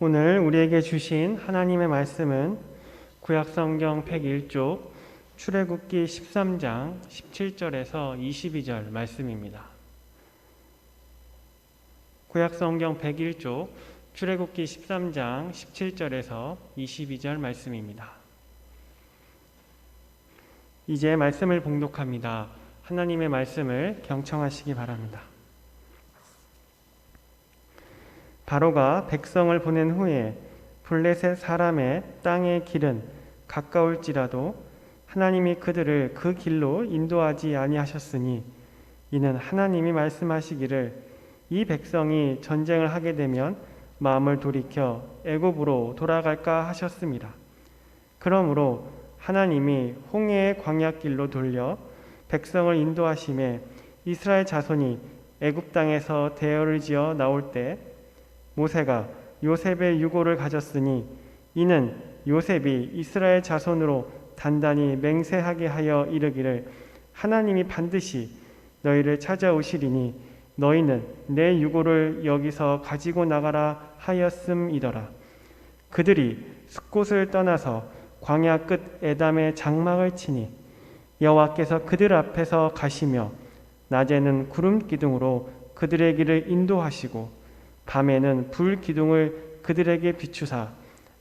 오늘 우리에게 주신 하나님의 말씀은 구약성경 101쪽 출애굽기 13장 17절에서 22절 말씀입니다. 구약성경 101쪽 출애굽기 13장 17절에서 22절 말씀입니다. 이제 말씀을 봉독합니다. 하나님의 말씀을 경청하시기 바랍니다. 바로가 백성을 보낸 후에 블레셋 사람의 땅의 길은 가까울지라도 하나님이 그들을 그 길로 인도하지 아니하셨으니 이는 하나님이 말씀하시기를 이 백성이 전쟁을 하게 되면 마음을 돌이켜 애굽으로 돌아갈까 하셨습니다. 그러므로 하나님이 홍해의 광야길로 돌려 백성을 인도하심에 이스라엘 자손이 애굽 땅에서 대열을 지어 나올 때 모세가 요셉의 유고를 가졌으니 이는 요셉이 이스라엘 자손으로 단단히 맹세하게 하여 이르기를 하나님이 반드시 너희를 찾아오시리니 너희는 내 유고를 여기서 가지고 나가라 하였음이더라. 그들이 숫곳을 떠나서 광야 끝 에담의 장막을 치니 여호와께서 그들 앞에서 가시며 낮에는 구름 기둥으로 그들의 길을 인도하시고 밤에는 불 기둥을 그들에게 비추사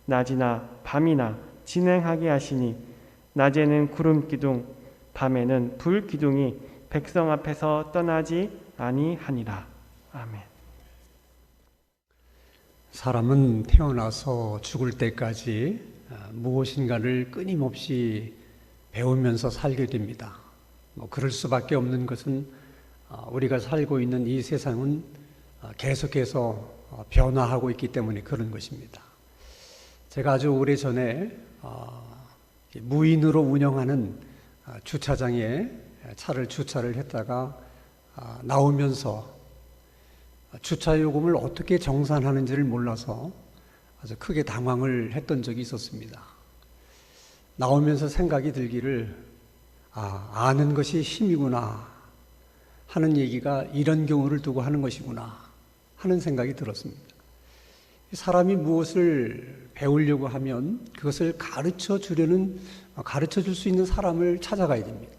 낮이나 밤이나 진행하게 하시니 낮에는 구름 기둥 밤에는 불 기둥이 백성 앞에서 떠나지 아니하니라. 아멘. 사람은 태어나서 죽을 때까지 무엇인가를 끊임없이 배우면서 살게 됩니다. 그럴 수밖에 없는 것은 우리가 살고 있는 이 세상은 계속해서 변화하고 있기 때문에 그런 것입니다. 제가 아주 오래전에 무인으로 운영하는 주차장에 차를 주차를 했다가 나오면서 주차 요금을 어떻게 정산하는지를 몰라서 아주 크게 당황을 했던 적이 있었습니다. 나오면서 생각이 들기를 아는 것이 힘이구나 하는 얘기가 이런 경우를 두고 하는 것이구나 하는 생각이 들었습니다. 사람이 무엇을 배우려고 하면 그것을 가르쳐 줄 수 있는 사람을 찾아가야 됩니다.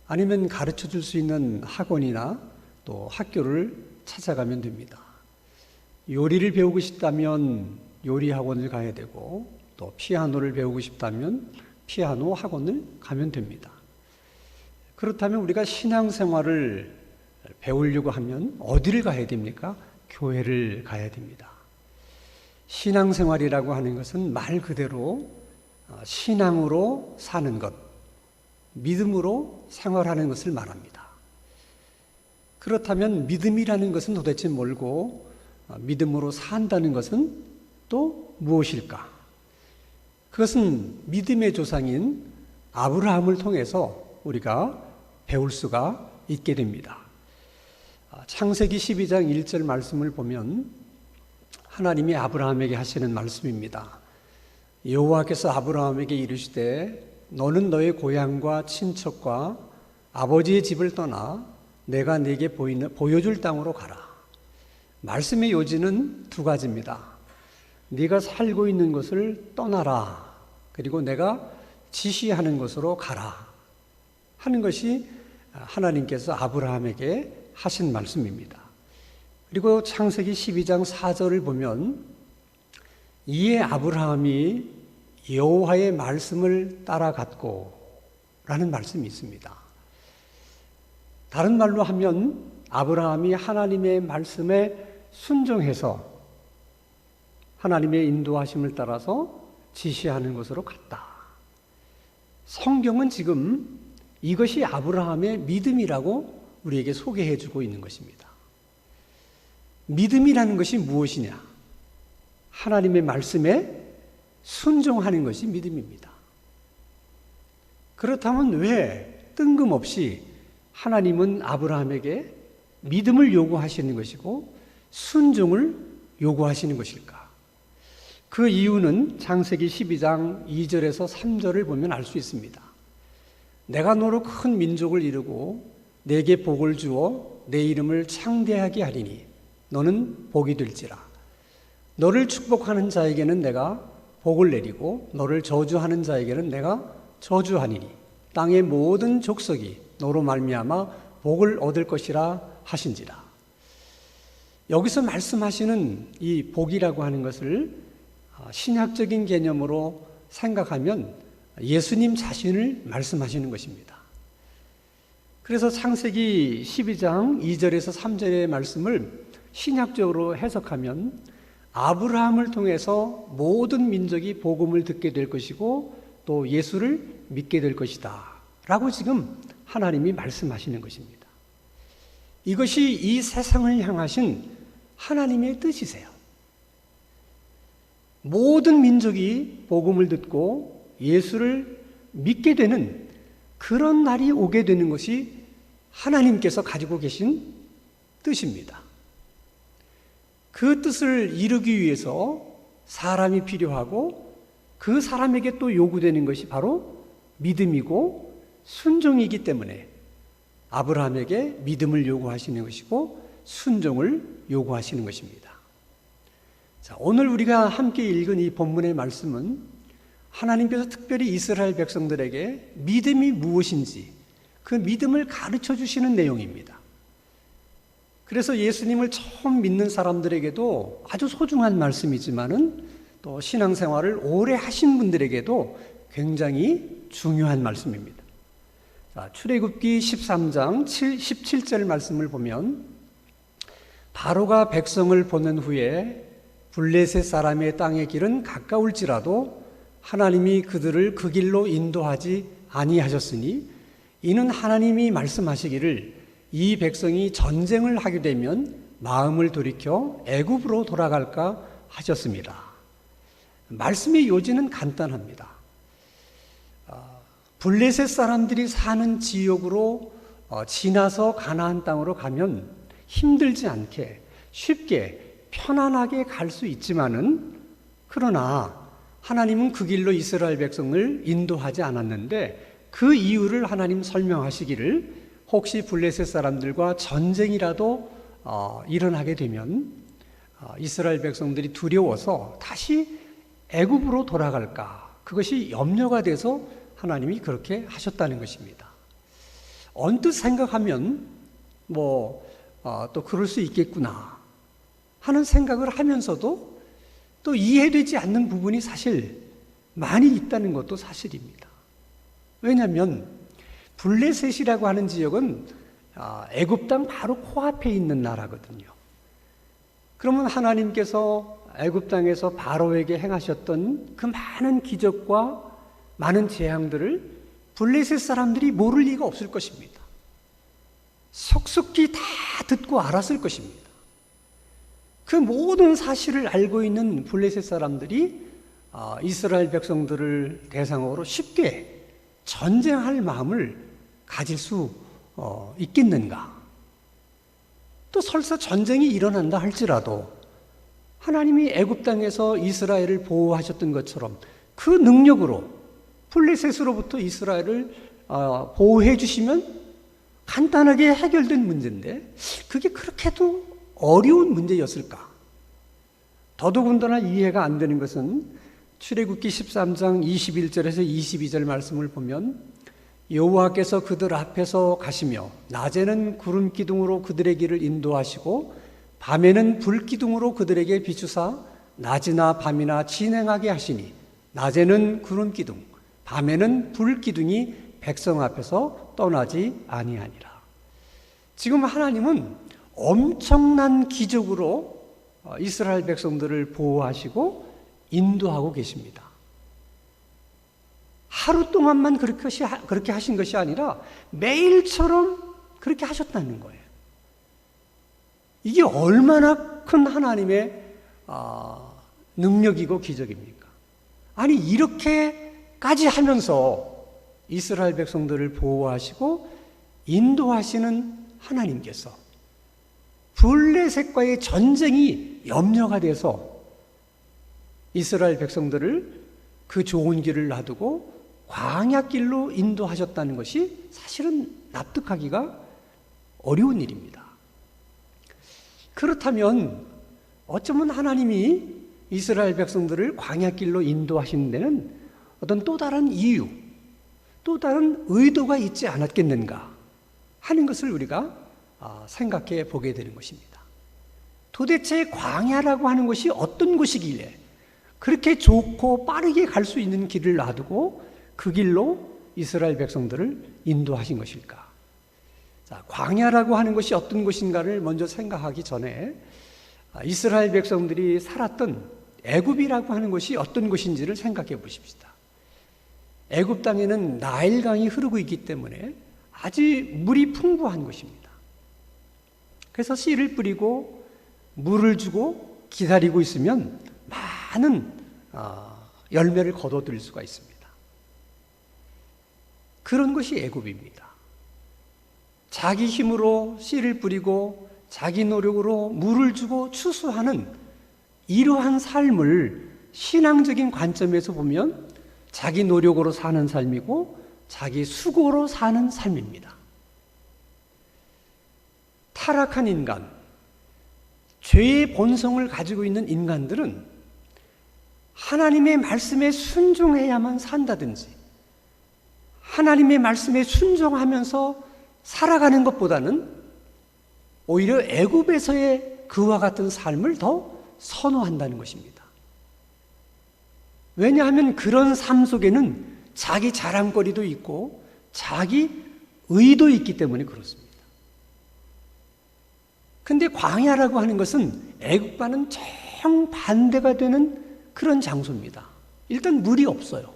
아니면 가르쳐 줄 수 있는 학원이나 또 학교를 찾아가면 됩니다. 요리를 배우고 싶다면 요리 학원을 가야 되고 또 피아노를 배우고 싶다면 피아노 학원을 가면 됩니다. 그렇다면 우리가 신앙생활을 배우려고 하면 어디를 가야 됩니까? 교회를 가야 됩니다. 신앙생활이라고 하는 것은 말 그대로 신앙으로 사는 것, 믿음으로 생활하는 것을 말합니다. 그렇다면 믿음이라는 것은 도대체 뭘고 믿음으로 산다는 것은 또 무엇일까? 그것은 믿음의 조상인 아브라함을 통해서 우리가 배울 수가 있게 됩니다. 창세기 12장 1절 말씀을 보면 하나님이 아브라함에게 하시는 말씀입니다. 여호와께서 아브라함에게 이르시되 너는 너의 고향과 친척과 아버지의 집을 떠나 내가 네게 보여줄 땅으로 가라. 말씀의 요지는 두 가지입니다. 네가 살고 있는 것을 떠나라. 그리고 내가 지시하는 곳으로 가라. 하는 것이 하나님께서 아브라함에게 하신 말씀입니다. 그리고 창세기 12장 4절을 보면 이에 아브라함이 여호와의 말씀을 따라갔고 라는 말씀이 있습니다. 다른 말로 하면 아브라함이 하나님의 말씀에 순종해서 하나님의 인도하심을 따라서 지시하는 곳으로 갔다. 성경은 지금 이것이 아브라함의 믿음이라고 우리에게 소개해 주고 있는 것입니다. 믿음이라는 것이 무엇이냐? 하나님의 말씀에 순종하는 것이 믿음입니다. 그렇다면 왜 뜬금없이 하나님은 아브라함에게 믿음을 요구하시는 것이고 순종을 요구하시는 것일까? 그 이유는 창세기 12장 2절에서 3절을 보면 알 수 있습니다. 내가 너로 큰 민족을 이루고 내게 복을 주어 내 이름을 창대하게 하리니 너는 복이 될지라. 너를 축복하는 자에게는 내가 복을 내리고 너를 저주하는 자에게는 내가 저주하니니 땅의 모든 족속이 너로 말미암아 복을 얻을 것이라 하신지라. 여기서 말씀하시는 이 복이라고 하는 것을 신학적인 개념으로 생각하면 예수님 자신을 말씀하시는 것입니다. 그래서 창세기 12장 2절에서 3절의 말씀을 신학적으로 해석하면 아브라함을 통해서 모든 민족이 복음을 듣게 될 것이고 또 예수를 믿게 될 것이다 라고 지금 하나님이 말씀하시는 것입니다. 이것이 이 세상을 향하신 하나님의 뜻이세요. 모든 민족이 복음을 듣고 예수를 믿게 되는 그런 날이 오게 되는 것이 하나님께서 가지고 계신 뜻입니다. 그 뜻을 이루기 위해서 사람이 필요하고 그 사람에게 또 요구되는 것이 바로 믿음이고 순종이기 때문에 아브라함에게 믿음을 요구하시는 것이고 순종을 요구하시는 것입니다. 자, 오늘 우리가 함께 읽은 이 본문의 말씀은 하나님께서 특별히 이스라엘 백성들에게 믿음이 무엇인지 그 믿음을 가르쳐 주시는 내용입니다. 그래서 예수님을 처음 믿는 사람들에게도 아주 소중한 말씀이지만은 또 신앙생활을 오래 하신 분들에게도 굉장히 중요한 말씀입니다. 자, 출애굽기 13장 17절 말씀을 보면 바로가 백성을 보낸 후에 블레셋 사람의 땅의 길은 가까울지라도 하나님이 그들을 그 길로 인도하지 아니하셨으니 이는 하나님이 말씀하시기를 이 백성이 전쟁을 하게 되면 마음을 돌이켜 애굽으로 돌아갈까 하셨습니다. 말씀의 요지는 간단합니다. 블레셋 사람들이 사는 지역으로 지나서 가나안 땅으로 가면 힘들지 않게 쉽게 편안하게 갈 수 있지만은 그러나 하나님은 그 길로 이스라엘 백성을 인도하지 않았는데 그 이유를 하나님 설명하시기를 혹시 블레셋 사람들과 전쟁이라도 일어나게 되면 이스라엘 백성들이 두려워서 다시 애굽으로 돌아갈까 그것이 염려가 돼서 하나님이 그렇게 하셨다는 것입니다. 언뜻 생각하면 또 그럴 수 있겠구나 하는 생각을 하면서도 또 이해되지 않는 부분이 사실 많이 있다는 것도 사실입니다. 왜냐하면 블레셋이라고 하는 지역은 애굽 땅 바로 코앞에 있는 나라거든요. 그러면 하나님께서 애굽 땅에서 바로에게 행하셨던 그 많은 기적과 많은 재앙들을 블레셋 사람들이 모를 리가 없을 것입니다. 속속히 다 듣고 알았을 것입니다. 그 모든 사실을 알고 있는 블레셋 사람들이 이스라엘 백성들을 대상으로 쉽게 전쟁할 마음을 가질 수 있겠는가? 또 설사 전쟁이 일어난다 할지라도 하나님이 애굽 땅에서 이스라엘을 보호하셨던 것처럼 그 능력으로 블레셋으로부터 이스라엘을 보호해 주시면 간단하게 해결된 문제인데 그게 그렇게도 어려운 문제였을까? 더더군다나 이해가 안 되는 것은 출애굽기 13장 21절에서 22절 말씀을 보면 여호와께서 그들 앞에서 가시며 낮에는 구름 기둥으로 그들의 길을 인도하시고 밤에는 불 기둥으로 그들에게 비추사 낮이나 밤이나 진행하게 하시니 낮에는 구름 기둥 밤에는 불 기둥이 백성 앞에서 떠나지 아니하니라. 지금 하나님은 엄청난 기적으로 이스라엘 백성들을 보호하시고 인도하고 계십니다. 하루 동안만 그렇게 하신 것이 아니라 매일처럼 그렇게 하셨다는 거예요. 이게 얼마나 큰 하나님의 능력이고 기적입니까? 아니 이렇게까지 하면서 이스라엘 백성들을 보호하시고 인도하시는 하나님께서 블레셋과의 전쟁이 염려가 돼서 이스라엘 백성들을 그 좋은 길을 놔두고 광야길로 인도하셨다는 것이 사실은 납득하기가 어려운 일입니다. 그렇다면 어쩌면 하나님이 이스라엘 백성들을 광야길로 인도하시는 데는 어떤 또 다른 이유, 또 다른 의도가 있지 않았겠는가 하는 것을 우리가 생각해 보게 되는 것입니다. 도대체 광야라고 하는 것이 어떤 곳이길래 그렇게 좋고 빠르게 갈 수 있는 길을 놔두고 그 길로 이스라엘 백성들을 인도하신 것일까? 자, 광야라고 하는 것이 어떤 곳인가를 먼저 생각하기 전에 이스라엘 백성들이 살았던 애굽이라고 하는 것이 어떤 곳인지를 생각해 보십시다. 애굽 땅에는 나일강이 흐르고 있기 때문에 아주 물이 풍부한 것입니다. 그래서 씨를 뿌리고 물을 주고 기다리고 있으면 많은 열매를 거둬들일 수가 있습니다. 그런 것이 애굽입니다. 자기 힘으로 씨를 뿌리고 자기 노력으로 물을 주고 추수하는 이러한 삶을 신앙적인 관점에서 보면 자기 노력으로 사는 삶이고 자기 수고로 사는 삶입니다. 타락한 인간, 죄의 본성을 가지고 있는 인간들은 하나님의 말씀에 순종해야만 산다든지 하나님의 말씀에 순종하면서 살아가는 것보다는 오히려 애굽에서의 그와 같은 삶을 더 선호한다는 것입니다. 왜냐하면 그런 삶 속에는 자기 자랑거리도 있고 자기 의도 있기 때문에 그렇습니다. 근데 광야라고 하는 것은 애굽과는 정반대가 되는 그런 장소입니다. 일단 물이 없어요.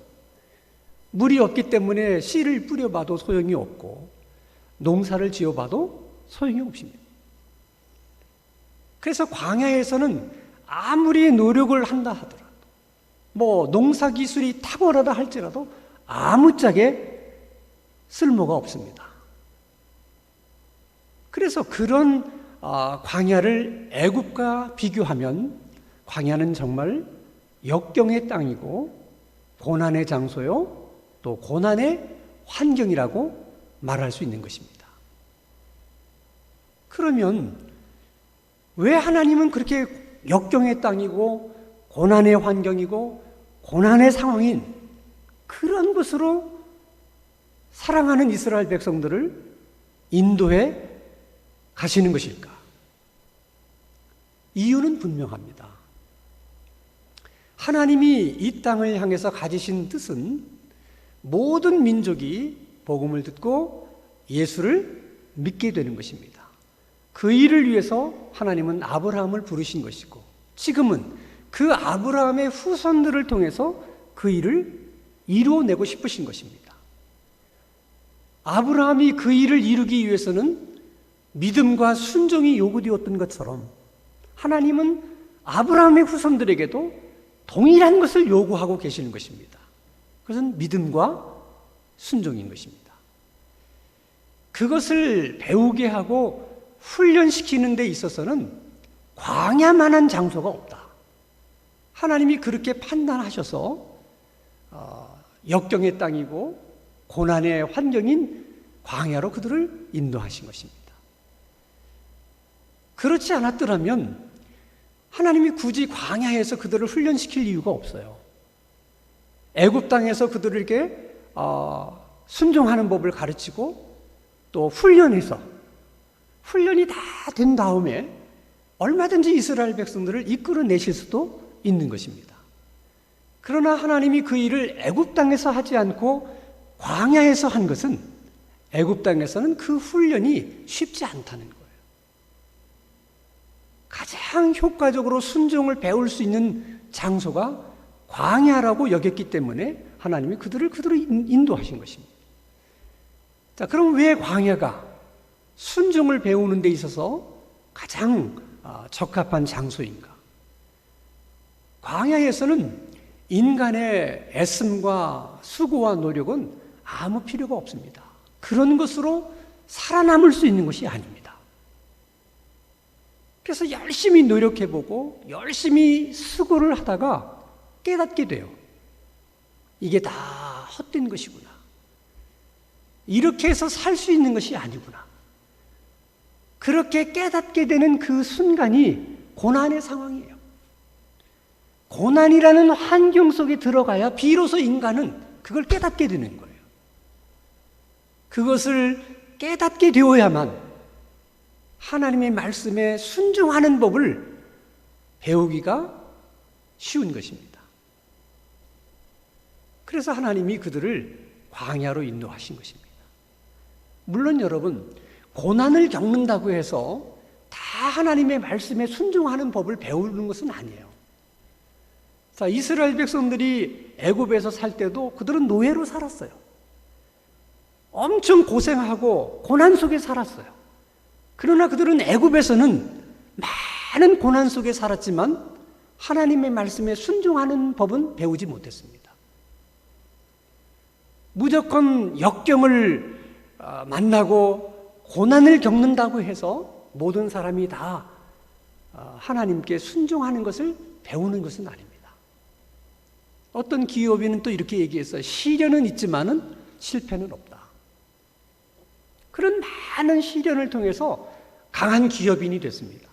물이 없기 때문에 씨를 뿌려봐도 소용이 없고 농사를 지어봐도 소용이 없습니다. 그래서 광야에서는 아무리 노력을 한다 하더라도 농사 기술이 탁월하다 할지라도 아무짝에 쓸모가 없습니다. 그래서 그런 광야를 애굽과 비교하면 광야는 정말 역경의 땅이고 고난의 장소요 또 고난의 환경이라고 말할 수 있는 것입니다. 그러면 왜 하나님은 그렇게 역경의 땅이고 고난의 환경이고 고난의 상황인 그런 곳으로 사랑하는 이스라엘 백성들을 인도해 가시는 것일까? 이유는 분명합니다. 하나님이 이 땅을 향해서 가지신 뜻은 모든 민족이 복음을 듣고 예수를 믿게 되는 것입니다. 그 일을 위해서 하나님은 아브라함을 부르신 것이고 지금은 그 아브라함의 후손들을 통해서 그 일을 이루어내고 싶으신 것입니다. 아브라함이 그 일을 이루기 위해서는 믿음과 순종이 요구되었던 것처럼 하나님은 아브라함의 후손들에게도 동일한 것을 요구하고 계시는 것입니다. 그것은 믿음과 순종인 것입니다. 그것을 배우게 하고 훈련시키는 데 있어서는 광야만한 장소가 없다. 하나님이 그렇게 판단하셔서 역경의 땅이고 고난의 환경인 광야로 그들을 인도하신 것입니다. 그렇지 않았더라면 하나님이 굳이 광야에서 그들을 훈련시킬 이유가 없어요. 애굽 땅에서 그들에게 순종하는 법을 가르치고 또 훈련이 다 된 다음에 얼마든지 이스라엘 백성들을 이끌어내실 수도 있는 것입니다. 그러나 하나님이 그 일을 애굽 땅에서 하지 않고 광야에서 한 것은 애굽 땅에서는 그 훈련이 쉽지 않다는 거예요. 가장 효과적으로 순종을 배울 수 있는 장소가 광야라고 여겼기 때문에 하나님이 그들을 인도하신 것입니다. 자, 그럼 왜 광야가 순종을 배우는 데 있어서 가장 적합한 장소인가? 광야에서는 인간의 애씀과 수고와 노력은 아무 필요가 없습니다. 그런 것으로 살아남을 수 있는 것이 아닙니다. 그래서 열심히 노력해보고 열심히 수고를 하다가 깨닫게 돼요. 이게 다 헛된 것이구나. 이렇게 해서 살 수 있는 것이 아니구나. 그렇게 깨닫게 되는 그 순간이 고난의 상황이에요. 고난이라는 환경 속에 들어가야 비로소 인간은 그걸 깨닫게 되는 거예요. 그것을 깨닫게 되어야만 하나님의 말씀에 순종하는 법을 배우기가 쉬운 것입니다. 그래서 하나님이 그들을 광야로 인도하신 것입니다. 물론 여러분, 고난을 겪는다고 해서 다 하나님의 말씀에 순종하는 법을 배우는 것은 아니에요. 자, 이스라엘 백성들이 애굽에서 살 때도 그들은 노예로 살았어요. 엄청 고생하고 고난 속에 살았어요. 그러나 그들은 애굽에서는 많은 고난 속에 살았지만 하나님의 말씀에 순종하는 법은 배우지 못했습니다. 무조건 역경을 만나고 고난을 겪는다고 해서 모든 사람이 다 하나님께 순종하는 것을 배우는 것은 아닙니다. 어떤 기업인은 또 이렇게 얘기했어요. 시련은 있지만은 실패는 없다. 그런 많은 시련을 통해서 강한 기업인이 됐습니다.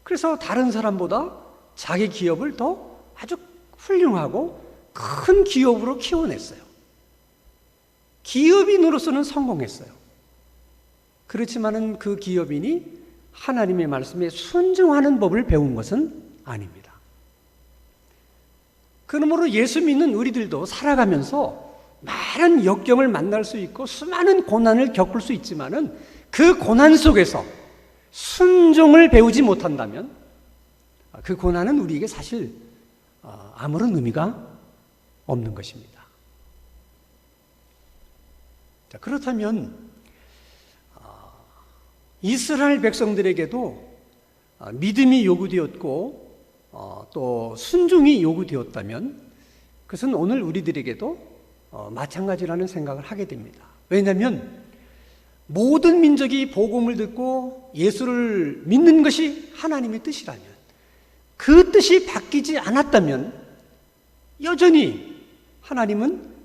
그래서 다른 사람보다 자기 기업을 더 아주 훌륭하고 큰 기업으로 키워냈어요. 기업인으로서는 성공했어요. 그렇지만은 그 기업인이 하나님의 말씀에 순종하는 법을 배운 것은 아닙니다. 그러므로 예수 믿는 우리들도 살아가면서 많은 역경을 만날 수 있고 수많은 고난을 겪을 수 있지만은 그 고난 속에서 순종을 배우지 못한다면 그 고난은 우리에게 사실 아무런 의미가 없는 것입니다. 자, 그렇다면 이스라엘 백성들에게도 믿음이 요구되었고 또 순종이 요구되었다면 그것은 오늘 우리들에게도 마찬가지라는 생각을 하게 됩니다. 왜냐하면 모든 민족이 복음을 듣고 예수를 믿는 것이 하나님의 뜻이라면 그 뜻이 바뀌지 않았다면 여전히 하나님은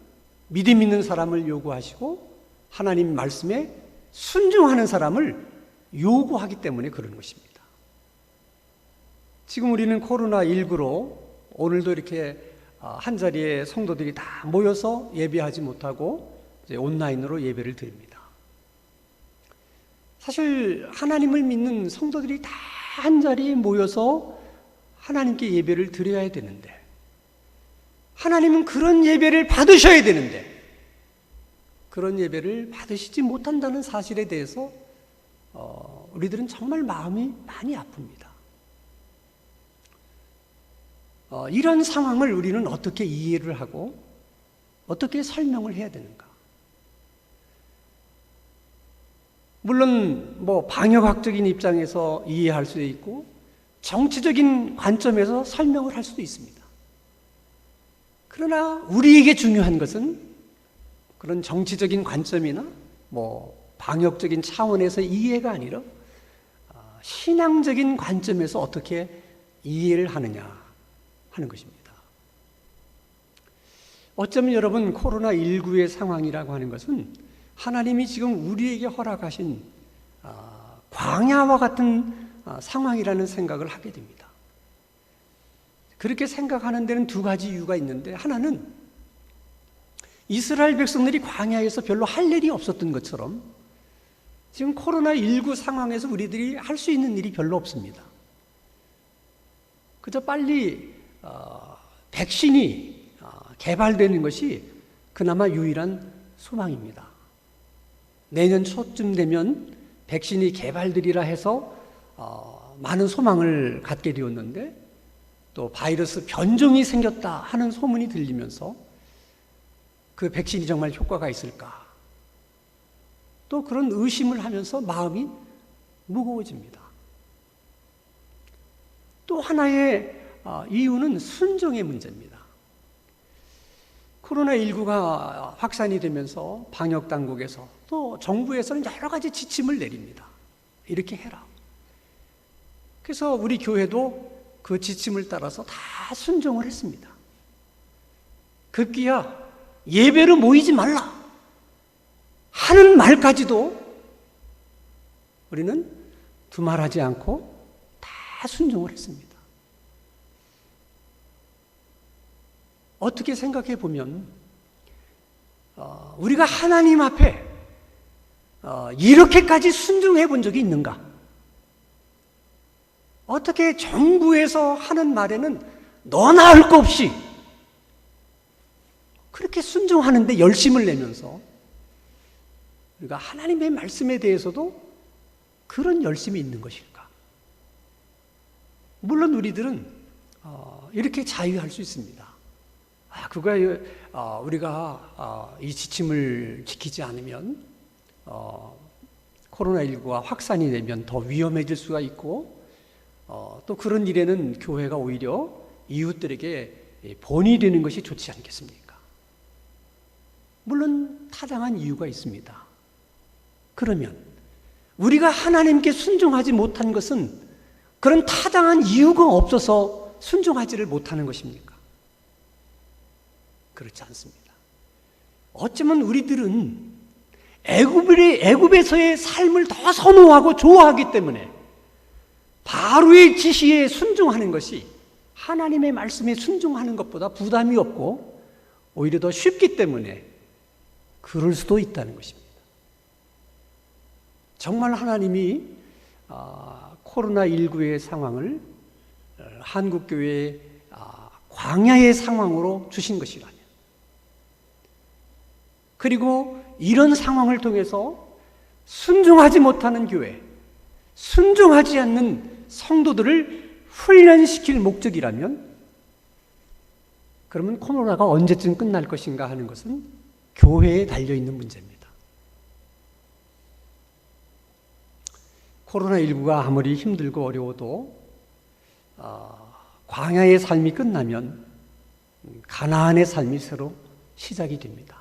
믿음 있는 사람을 요구하시고 하나님 말씀에 순종하는 사람을 요구하기 때문에 그런 것입니다. 지금 우리는 코로나19로 오늘도 이렇게 한자리에 성도들이 다 모여서 예배하지 못하고 이제 온라인으로 예배를 드립니다. 사실 하나님을 믿는 성도들이 다 한자리에 모여서 하나님께 예배를 드려야 되는데 하나님은 그런 예배를 받으셔야 되는데 그런 예배를 받으시지 못한다는 사실에 대해서 우리들은 정말 마음이 많이 아픕니다. 이런 상황을 우리는 어떻게 이해를 하고 어떻게 설명을 해야 되는가? 물론 방역학적인 입장에서 이해할 수도 있고 정치적인 관점에서 설명을 할 수도 있습니다. 그러나 우리에게 중요한 것은 그런 정치적인 관점이나 방역적인 차원에서 이해가 아니라 신앙적인 관점에서 어떻게 이해를 하느냐 하는 것입니다. 어쩌면 여러분 코로나19의 상황이라고 하는 것은 하나님이 지금 우리에게 허락하신 광야와 같은 상황이라는 생각을 하게 됩니다. 그렇게 생각하는 데는 두 가지 이유가 있는데 하나는 이스라엘 백성들이 광야에서 별로 할 일이 없었던 것처럼 지금 코로나19 상황에서 우리들이 할 수 있는 일이 별로 없습니다. 그저 빨리 백신이 개발되는 것이 그나마 유일한 소망입니다. 내년 초쯤 되면 백신이 개발되리라 해서 많은 소망을 갖게 되었는데 또 바이러스 변종이 생겼다 하는 소문이 들리면서 그 백신이 정말 효과가 있을까? 또 그런 의심을 하면서 마음이 무거워집니다. 또 하나의 이유는 순종의 문제입니다. 코로나19가 확산이 되면서 방역당국에서 또 정부에서는 여러 가지 지침을 내립니다. 이렇게 해라. 그래서 우리 교회도 그 지침을 따라서 다 순종을 했습니다. 급기야 예배로 모이지 말라 하는 말까지도 우리는 두말하지 않고 다 순종을 했습니다. 어떻게 생각해 보면 우리가 하나님 앞에 이렇게까지 순종해 본 적이 있는가? 어떻게 정부에서 하는 말에는 너나 할 거 없이 그렇게 순종하는데 열심을 내면서 우리가 하나님의 말씀에 대해서도 그런 열심이 있는 것일까? 물론 우리들은 이렇게 자유할 수 있습니다. 우리가 이 지침을 지키지 않으면 코로나19가 확산이 되면 더 위험해질 수가 있고 또 그런 일에는 교회가 오히려 이웃들에게 본이 되는 것이 좋지 않겠습니까? 물론 타당한 이유가 있습니다. 그러면 우리가 하나님께 순종하지 못한 것은 그런 타당한 이유가 없어서 순종하지를 못하는 것입니까? 그렇지 않습니다. 어쩌면 우리들은 애굽에서의 삶을 더 선호하고 좋아하기 때문에 바로의 지시에 순종하는 것이 하나님의 말씀에 순종하는 것보다 부담이 없고 오히려 더 쉽기 때문에 그럴 수도 있다는 것입니다. 정말 하나님이 코로나19의 상황을 한국교회의 광야의 상황으로 주신 것이라면, 그리고 이런 상황을 통해서 순종하지 못하는 교회, 순종하지 않는 성도들을 훈련시킬 목적이라면, 그러면 코로나가 언제쯤 끝날 것인가 하는 것은 교회에 달려있는 문제입니다. 코로나19가 아무리 힘들고 어려워도 광야의 삶이 끝나면 가나안의 삶이 새로 시작이 됩니다.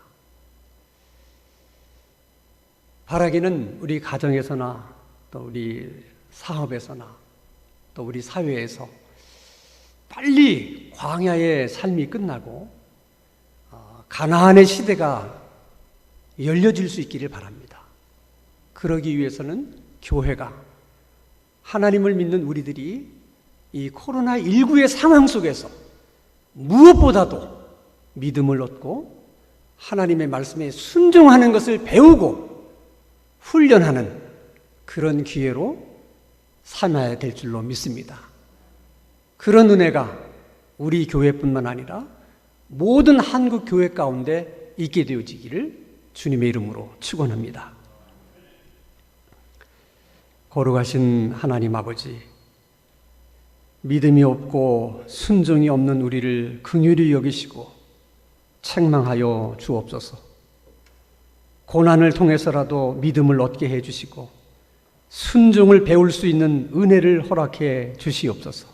바라기는 우리 가정에서나 또 우리 사업에서나 또 우리 사회에서 빨리 광야의 삶이 끝나고 가나안의 시대가 열려질 수 있기를 바랍니다. 그러기 위해서는 교회가, 하나님을 믿는 우리들이 이 코로나19의 상황 속에서 무엇보다도 믿음을 얻고 하나님의 말씀에 순종하는 것을 배우고 훈련하는 그런 기회로 삼아야 될 줄로 믿습니다. 그런 은혜가 우리 교회뿐만 아니라 모든 한국 교회 가운데 있게 되어지기를 주님의 이름으로 축원합니다. 거룩하신 하나님 아버지, 믿음이 없고 순종이 없는 우리를 긍휼히 여기시고 책망하여 주옵소서. 고난을 통해서라도 믿음을 얻게 해주시고 순종을 배울 수 있는 은혜를 허락해 주시옵소서.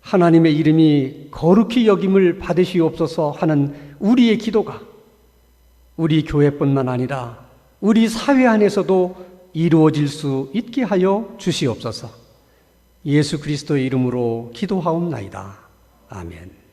하나님의 이름이 거룩히 여김을 받으시옵소서 하는 우리의 기도가 우리 교회뿐만 아니라 우리 사회 안에서도 이루어질 수 있게 하여 주시옵소서. 예수 그리스도의 이름으로 기도하옵나이다. 아멘.